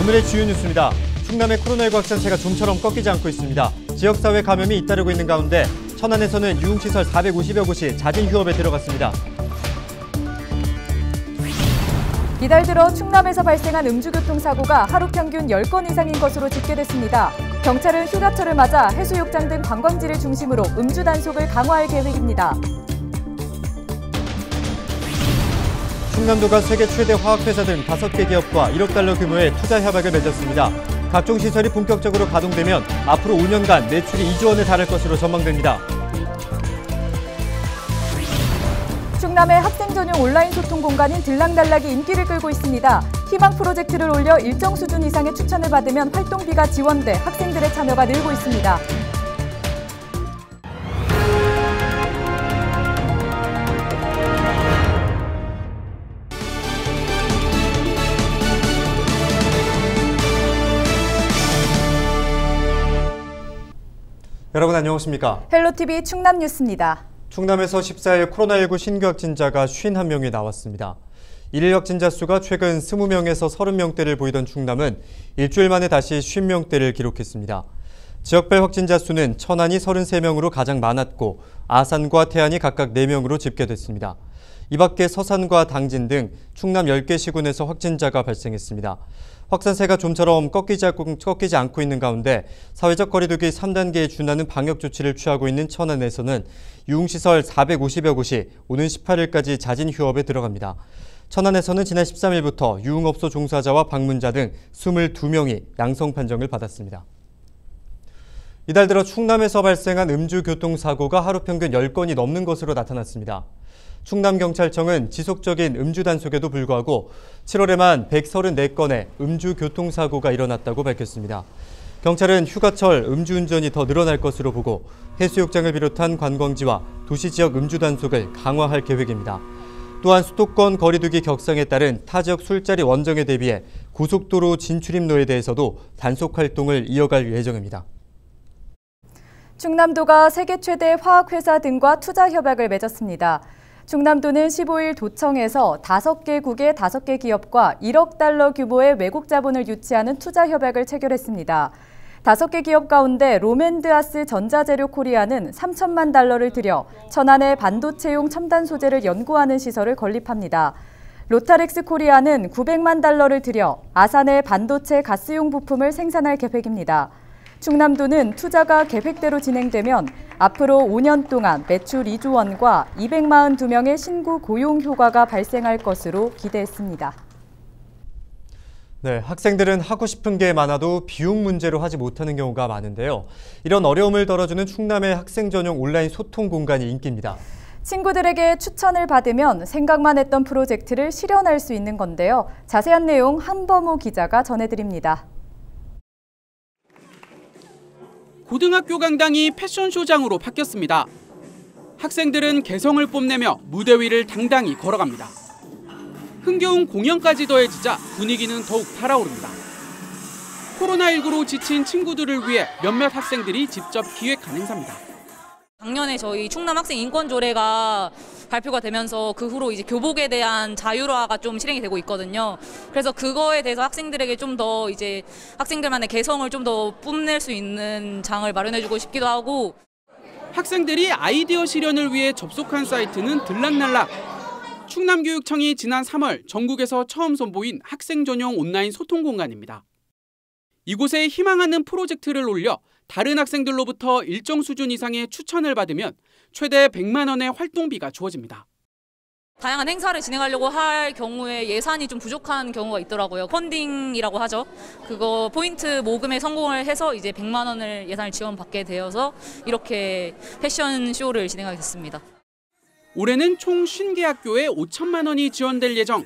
오늘의 주요 뉴스입니다. 충남의 코로나19 확산세가 좀처럼 꺾이지 않고 있습니다. 지역사회 감염이 잇따르고 있는 가운데 천안에서는 유흥시설 450여 곳이 자진 휴업에 들어갔습니다. 이달 들어 충남에서 발생한 음주교통사고가 하루 평균 10건 이상인 것으로 집계됐습니다. 경찰은 휴가철을 맞아 해수욕장 등 관광지를 중심으로 음주 단속을 강화할 계획입니다. 충남도가 세계 최대 화학회사 등 5개 기업과 1억 달러 규모의 투자 협약을 맺었습니다. 각종 시설이 본격적으로 가동되면 앞으로 5년간 매출이 2조 원에 달할 것으로 전망됩니다. 충남의 학생 전용 온라인 소통 공간인 들락날락이 인기를 끌고 있습니다. 희망 프로젝트를 올려 일정 수준 이상의 추천을 받으면 활동비가 지원돼 학생들의 참여가 늘고 있습니다. 여러분 안녕하십니까? 헬로티비 충남 뉴스입니다. 충남에서 14일 코로나19 신규 확진자가 51명이 나왔습니다. 일일 확진자 수가 최근 20명에서 30명대를 보이던 충남은 일주일 만에 다시 50명대를 기록했습니다. 지역별 확진자 수는 천안이 33명으로 가장 많았고 아산과 태안이 각각 4명으로 집계됐습니다. 이 밖에 서산과 당진 등 충남 10개 시군에서 확진자가 발생했습니다. 확산세가 좀처럼 꺾이지 않고 있는 가운데 사회적 거리두기 3단계에 준하는 방역 조치를 취하고 있는 천안에서는 유흥시설 450여 곳이 오는 18일까지 자진 휴업에 들어갑니다. 천안에서는 지난 13일부터 유흥업소 종사자와 방문자 등 22명이 양성 판정을 받았습니다. 이달 들어 충남에서 발생한 음주교통사고가 하루 평균 10건이 넘는 것으로 나타났습니다. 충남경찰청은 지속적인 음주 단속에도 불구하고 7월에만 134건의 음주교통사고가 일어났다고 밝혔습니다. 경찰은 휴가철 음주운전이 더 늘어날 것으로 보고 해수욕장을 비롯한 관광지와 도시지역 음주 단속을 강화할 계획입니다. 또한 수도권 거리두기 격상에 따른 타지역 술자리 원정에 대비해 고속도로 진출입로에 대해서도 단속 활동을 이어갈 예정입니다. 충남도가 세계 최대 화학회사 등과 투자 협약을 맺었습니다. 충남도는 15일 도청에서 5개국의 5개 기업과 1억 달러 규모의 외국 자본을 유치하는 투자 협약을 체결했습니다. 5개 기업 가운데 로맨드아스 전자재료 코리아는 3천만 달러를 들여 천안의 반도체용 첨단 소재를 연구하는 시설을 건립합니다. 로타렉스 코리아는 900만 달러를 들여 아산의 반도체 가스용 부품을 생산할 계획입니다. 충남도는 투자가 계획대로 진행되면 앞으로 5년 동안 매출 2조 원과 242명의 신규 고용 효과가 발생할 것으로 기대했습니다. 네, 학생들은 하고 싶은 게 많아도 비용 문제로 하지 못하는 경우가 많은데요. 이런 어려움을 덜어주는 충남의 학생 전용 온라인 소통 공간이 인기입니다. 친구들에게 추천을 받으면 생각만 했던 프로젝트를 실현할 수 있는 건데요. 자세한 내용 한범호 기자가 전해드립니다. 고등학교 강당이 패션쇼장으로 바뀌었습니다. 학생들은 개성을 뽐내며 무대 위를 당당히 걸어갑니다. 흥겨운 공연까지 더해지자 분위기는 더욱 달아오릅니다. 코로나19로 지친 친구들을 위해 몇몇 학생들이 직접 기획한 행사입니다. 작년에 저희 충남 학생 인권 조례가 발표가 되면서 그 후로 이제 교복에 대한 자율화가 좀 실행이 되고 있거든요. 그래서 그거에 대해서 학생들에게 좀 더 이제 학생들만의 개성을 좀 더 뽐낼 수 있는 장을 마련해주고 싶기도 하고. 학생들이 아이디어 실현을 위해 접속한 사이트는 들락날락. 충남교육청이 지난 3월 전국에서 처음 선보인 학생 전용 온라인 소통 공간입니다. 이곳에 희망하는 프로젝트를 올려 다른 학생들로부터 일정 수준 이상의 추천을 받으면 최대 100만 원의 활동비가 주어집니다. 다양한 행사를 진행하려고 할 경우에 예산이 좀 부족한 경우가 있더라고요. 펀딩이라고 하죠. 그거 포인트 모금에 성공을 해서 이제 100만 원을 예산을 지원받게 되어서 이렇게 패션쇼를 진행하게 됐습니다. 올해는 총 50개 학교에 5천만 원이 지원될 예정.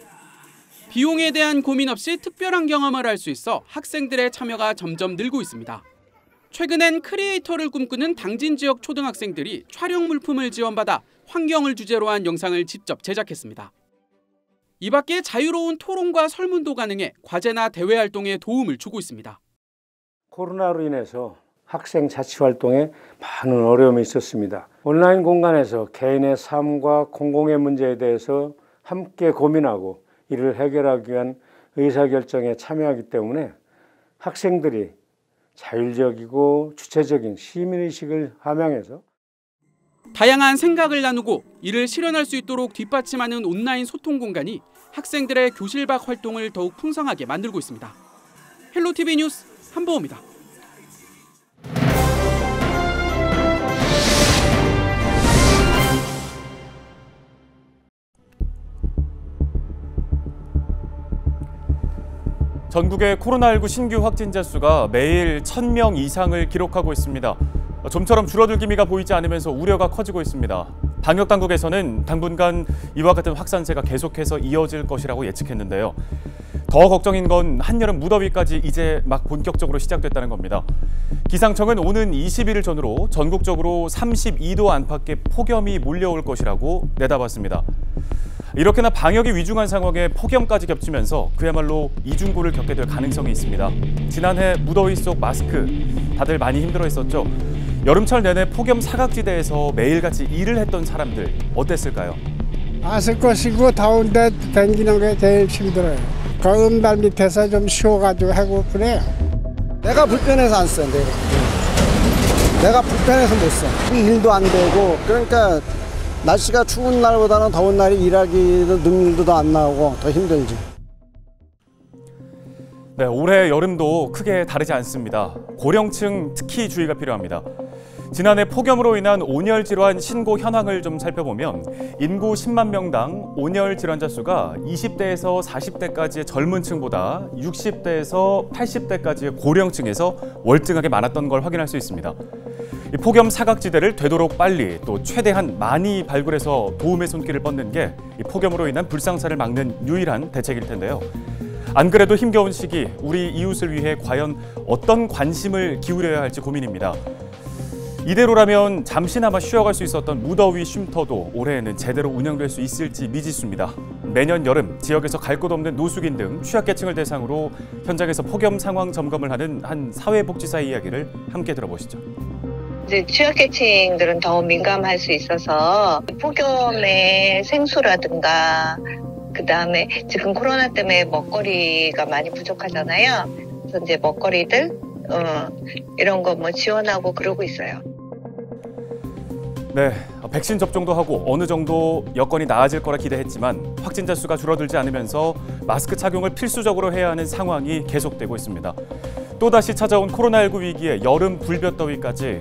비용에 대한 고민 없이 특별한 경험을 할 수 있어 학생들의 참여가 점점 늘고 있습니다. 최근엔 크리에이터를 꿈꾸는 당진 지역 초등학생들이 촬영 물품을 지원받아 환경을 주제로 한 영상을 직접 제작했습니다. 이 밖에 자유로운 토론과 설문도 가능해 과제나 대외 활동에 도움을 주고 있습니다. 코로나로 인해서 학생 자치 활동에 많은 어려움이 있었습니다. 온라인 공간에서 개인의 삶과 공공의 문제에 대해서 함께 고민하고 이를 해결하기 위한 의사결정에 참여하기 때문에 학생들이 자율적이고 주체적인 시민의식을 함양해서 다양한 생각을 나누고 이를 실현할 수 있도록 뒷받침하는 온라인 소통 공간이 학생들의 교실 밖 활동을 더욱 풍성하게 만들고 있습니다. 헬로티비 뉴스 한보호입니다. 전국의 코로나19 신규 확진자 수가 매일 1,000명 이상을 기록하고 있습니다. 좀처럼 줄어들 기미가 보이지 않으면서 우려가 커지고 있습니다. 방역당국에서는 당분간 이와 같은 확산세가 계속해서 이어질 것이라고 예측했는데요. 더 걱정인 건 한여름 무더위까지 이제 막 본격적으로 시작됐다는 겁니다. 기상청은 오는 20일 전후로 전국적으로 32도 안팎의 폭염이 몰려올 것이라고 내다봤습니다. 이렇게나 방역이 위중한 상황에 폭염까지 겹치면서 그야말로 이중고를 겪게 될 가능성이 있습니다. 지난해 무더위 속 마스크 다들 많이 힘들어했었죠. 여름철 내내 폭염 사각지대에서 매일같이 일을 했던 사람들 어땠을까요? 마스크 쓰고 더운데 다니는 게 제일 힘들어요. 그 음발 밑에서 좀 쉬어가지고 하고 그래요. 내가 불편해서 안 써. 내가 불편해서 못 써. 일도 안 되고 그러니까 날씨가 추운 날보다는 더운 날이 일하기도 능률도 더 안 나오고 더 힘들지. 네, 올해 여름도 크게 다르지 않습니다. 고령층 특히 주의가 필요합니다. 지난해 폭염으로 인한 온열 질환 신고 현황을 좀 살펴보면 인구 10만 명당 온열 질환자 수가 20대에서 40대까지의 젊은 층보다 60대에서 80대까지의 고령층에서 월등하게 많았던 걸 확인할 수 있습니다. 이 폭염 사각지대를 되도록 빨리 또 최대한 많이 발굴해서 도움의 손길을 뻗는 게 이 폭염으로 인한 불상사를 막는 유일한 대책일 텐데요. 안 그래도 힘겨운 시기 우리 이웃을 위해 과연 어떤 관심을 기울여야 할지 고민입니다. 이대로라면 잠시나마 쉬어갈 수 있었던 무더위 쉼터도 올해에는 제대로 운영될 수 있을지 미지수입니다. 매년 여름 지역에서 갈 곳 없는 노숙인 등 취약계층을 대상으로 현장에서 폭염 상황 점검을 하는 한 사회복지사의 이야기를 함께 들어보시죠. 이제 취약계층들은 더 민감할 수 있어서 폭염에 생수라든가 그다음에 지금 코로나 때문에 먹거리가 많이 부족하잖아요. 그래서 이제 먹거리들 이런 거 뭐 지원하고 그러고 있어요. 네, 백신 접종도 하고 어느 정도 여건이 나아질 거라 기대했지만 확진자 수가 줄어들지 않으면서 마스크 착용을 필수적으로 해야 하는 상황이 계속되고 있습니다. 또다시 찾아온 코로나19 위기에 여름 불볕더위까지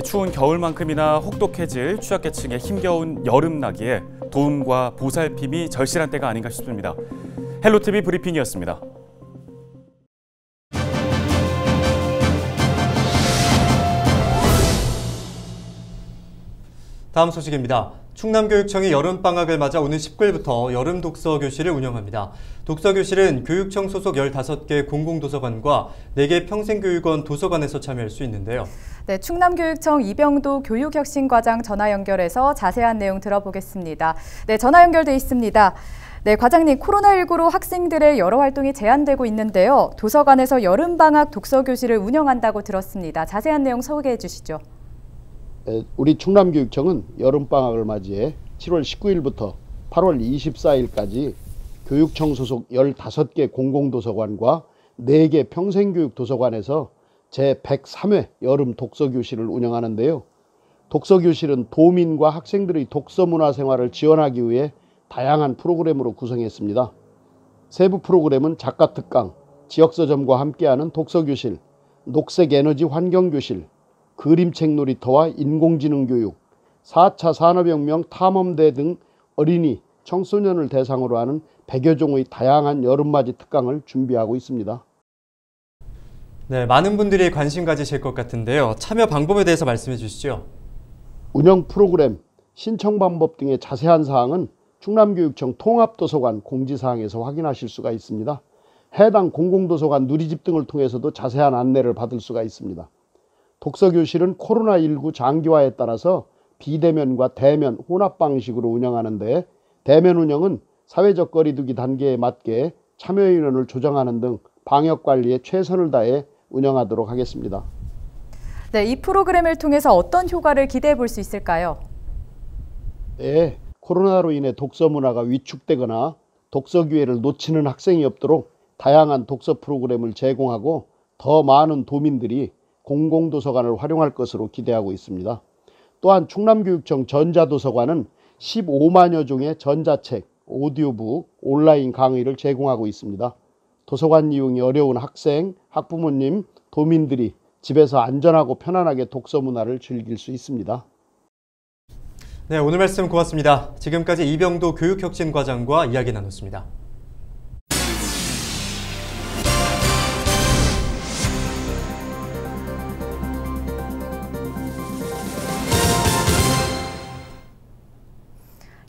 추운 겨울만큼이나 혹독해질 취약계층의 힘겨운 여름나기에 도움과 보살핌이 절실한 때가 아닌가 싶습니다. 헬로티비 브리핑이었습니다. 다음 소식입니다. 충남교육청이 여름방학을 맞아 오는 19일부터 여름 독서교실을 운영합니다. 독서교실은 교육청 소속 15개 공공도서관과 4개 평생교육원 도서관에서 참여할 수 있는데요. 네, 충남교육청 이병도 교육혁신과장 전화 연결해서 자세한 내용 들어보겠습니다. 네, 전화 연결돼 있습니다. 네, 과장님, 코로나19로 학생들의 여러 활동이 제한되고 있는데요. 도서관에서 여름방학 독서교실을 운영한다고 들었습니다. 자세한 내용 소개해 주시죠. 우리 충남교육청은 여름방학을 맞이해 7월 19일부터 8월 24일까지 교육청 소속 15개 공공도서관과 4개 평생교육도서관에서 제103회 여름 독서교실을 운영하는데요. 독서교실은 도민과 학생들의 독서문화 생활을 지원하기 위해 다양한 프로그램으로 구성했습니다. 세부 프로그램은 작가특강, 지역서점과 함께하는 독서교실, 녹색에너지 환경교실, 그림책 놀이터와 인공지능 교육, 4차 산업혁명 탐험대 등 어린이, 청소년을 대상으로 하는 100여 종의 다양한 여름맞이 특강을 준비하고 있습니다. 네, 많은 분들이 관심 가지실 것 같은데요. 참여 방법에 대해서 말씀해 주시죠. 운영 프로그램, 신청 방법 등의 자세한 사항은 충남교육청 통합도서관 공지사항에서 확인하실 수가 있습니다. 해당 공공도서관 누리집 등을 통해서도 자세한 안내를 받을 수가 있습니다. 독서교실은 코로나19 장기화에 따라서 비대면과 대면 혼합 방식으로 운영하는데 대면 운영은 사회적 거리두기 단계에 맞게 참여 인원을 조정하는 등 방역관리에 최선을 다해 운영하도록 하겠습니다. 네, 이 프로그램을 통해서 어떤 효과를 기대해 볼 수 있을까요? 네, 코로나로 인해 독서 문화가 위축되거나 독서 기회를 놓치는 학생이 없도록 다양한 독서 프로그램을 제공하고 더 많은 도민들이 공공도서관을 활용할 것으로 기대하고 있습니다. 또한 충남교육청 전자도서관은 15만여 종의 전자책, 오디오북, 온라인 강의를 제공하고 있습니다. 도서관 이용이 어려운 학생, 학부모님, 도민들이 집에서 안전하고 편안하게 독서 문화를 즐길 수 있습니다. 네, 오늘 말씀 고맙습니다. 지금까지 이병도 교육혁신과장과 이야기 나눴습니다.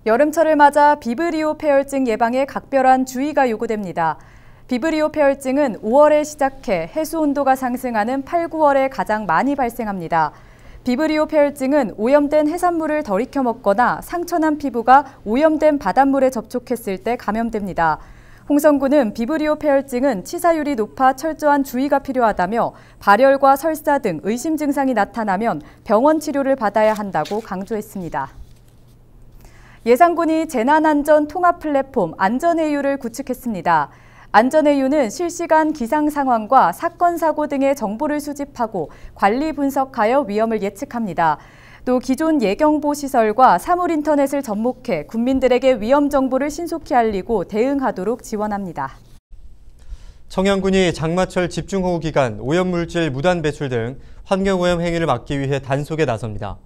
여름철을 맞아 비브리오 폐혈증 예방에 각별한 주의가 요구됩니다. 비브리오 폐혈증은 5월에 시작해 해수 온도가 상승하는 8, 9월에 가장 많이 발생합니다. 비브리오 폐혈증은 오염된 해산물을 덜 익혀 먹거나 상처난 피부가 오염된 바닷물에 접촉했을 때 감염됩니다. 홍성군은 비브리오 폐혈증은 치사율이 높아 철저한 주의가 필요하다며 발열과 설사 등 의심 증상이 나타나면 병원 치료를 받아야 한다고 강조했습니다. 예산군이 재난안전 통합 플랫폼 안전해유를 구축했습니다. 안전해유는 실시간 기상 상황과 사건, 사고 등의 정보를 수집하고 관리 분석하여 위험을 예측합니다. 또 기존 예경보 시설과 사물 인터넷을 접목해 국민들에게 위험 정보를 신속히 알리고 대응하도록 지원합니다. 청양군이 장마철 집중호우 기간 오염물질 무단 배출 등 환경오염 행위를 막기 위해 단속에 나섭니다.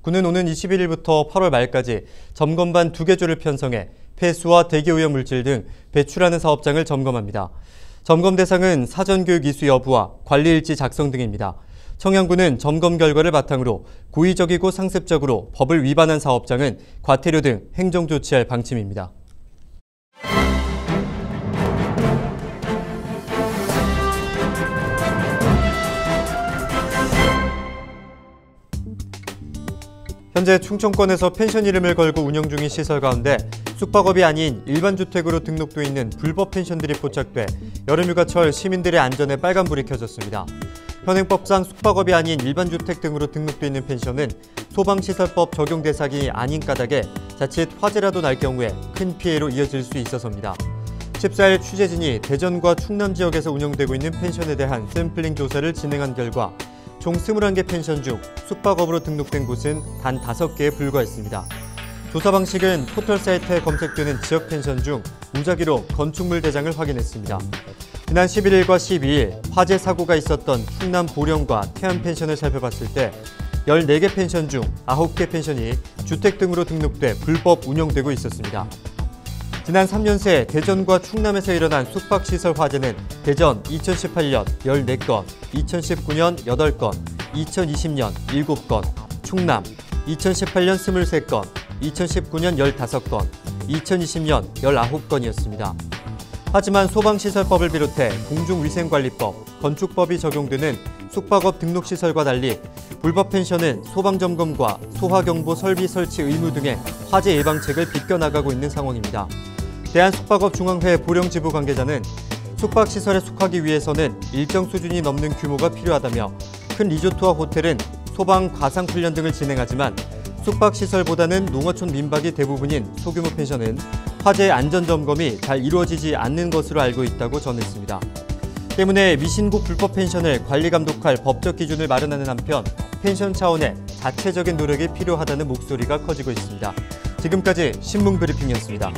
군은 오는 21일부터 8월 말까지 점검반 2개 조를 편성해 폐수와 대기오염 물질 등 배출하는 사업장을 점검합니다. 점검 대상은 사전교육 이수 여부와 관리일지 작성 등입니다. 청양군은 점검 결과를 바탕으로 고의적이고 상습적으로 법을 위반한 사업장은 과태료 등 행정 조치할 방침입니다. 현재 충청권에서 펜션 이름을 걸고 운영 중인 시설 가운데 숙박업이 아닌 일반 주택으로 등록돼 있는 불법 펜션들이 포착돼 여름휴가철 시민들의 안전에 빨간불이 켜졌습니다. 현행법상 숙박업이 아닌 일반 주택 등으로 등록돼 있는 펜션은 소방시설법 적용 대상이 아닌 까닭에 자칫 화재라도 날 경우에 큰 피해로 이어질 수 있어서입니다. 14일 취재진이 대전과 충남 지역에서 운영되고 있는 펜션에 대한 샘플링 조사를 진행한 결과 총 21개 펜션 중 숙박업으로 등록된 곳은 단 5개에 불과했습니다. 조사 방식은 포털 사이트에 검색되는 지역 펜션 중 무작위로 건축물 대장을 확인했습니다. 지난 11일과 12일 화재 사고가 있었던 충남 보령과 태안 펜션을 살펴봤을 때 14개 펜션 중 9개 펜션이 주택 등으로 등록돼 불법 운영되고 있었습니다. 지난 3년 새 대전과 충남에서 일어난 숙박시설 화재는 대전 2018년 14건, 2019년 8건, 2020년 7건, 충남 2018년 23건, 2019년 15건, 2020년 19건이었습니다. 하지만 소방시설법을 비롯해 공중위생관리법, 건축법이 적용되는 숙박업 등록시설과 달리 불법 펜션은 소방점검과 소화경보 설비 설치 의무 등의 화재 예방책을 비껴나가고 있는 상황입니다. 대한숙박업중앙회 보령지부 관계자는 숙박시설에 속하기 위해서는 일정 수준이 넘는 규모가 필요하다며 큰 리조트와 호텔은 소방 가상훈련 등을 진행하지만 숙박시설보다는 농어촌 민박이 대부분인 소규모 펜션은 화재 안전점검이 잘 이루어지지 않는 것으로 알고 있다고 전했습니다. 때문에 미신고 불법 펜션을 관리감독할 법적 기준을 마련하는 한편 펜션 차원의 자체적인 노력이 필요하다는 목소리가 커지고 있습니다. 지금까지 신문브리핑이었습니다.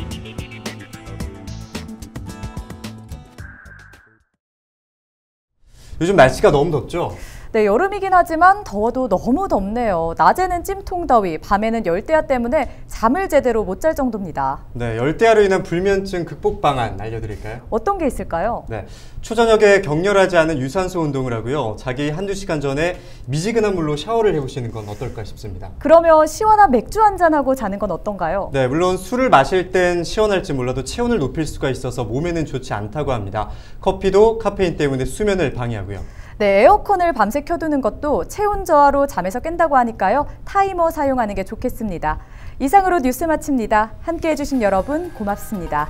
요즘 날씨가 너무 덥죠? 네, 여름이긴 하지만 더워도 너무 덥네요. 낮에는 찜통더위, 밤에는 열대야 때문에 잠을 제대로 못 잘 정도입니다. 네, 열대야로 인한 불면증 극복 방안 알려드릴까요? 어떤 게 있을까요? 네, 초저녁에 격렬하지 않은 유산소 운동을 하고요. 자기 한두 시간 전에 미지근한 물로 샤워를 해보시는 건 어떨까 싶습니다. 그러면 시원한 맥주 한잔하고 자는 건 어떤가요? 네, 물론 술을 마실 땐 시원할지 몰라도 체온을 높일 수가 있어서 몸에는 좋지 않다고 합니다. 커피도 카페인 때문에 수면을 방해하고요. 네, 에어컨을 밤새 켜두는 것도 체온 저하로 잠에서 깬다고 하니까요. 타이머 사용하는 게 좋겠습니다. 이상으로 뉴스 마칩니다. 함께해 주신 여러분 고맙습니다.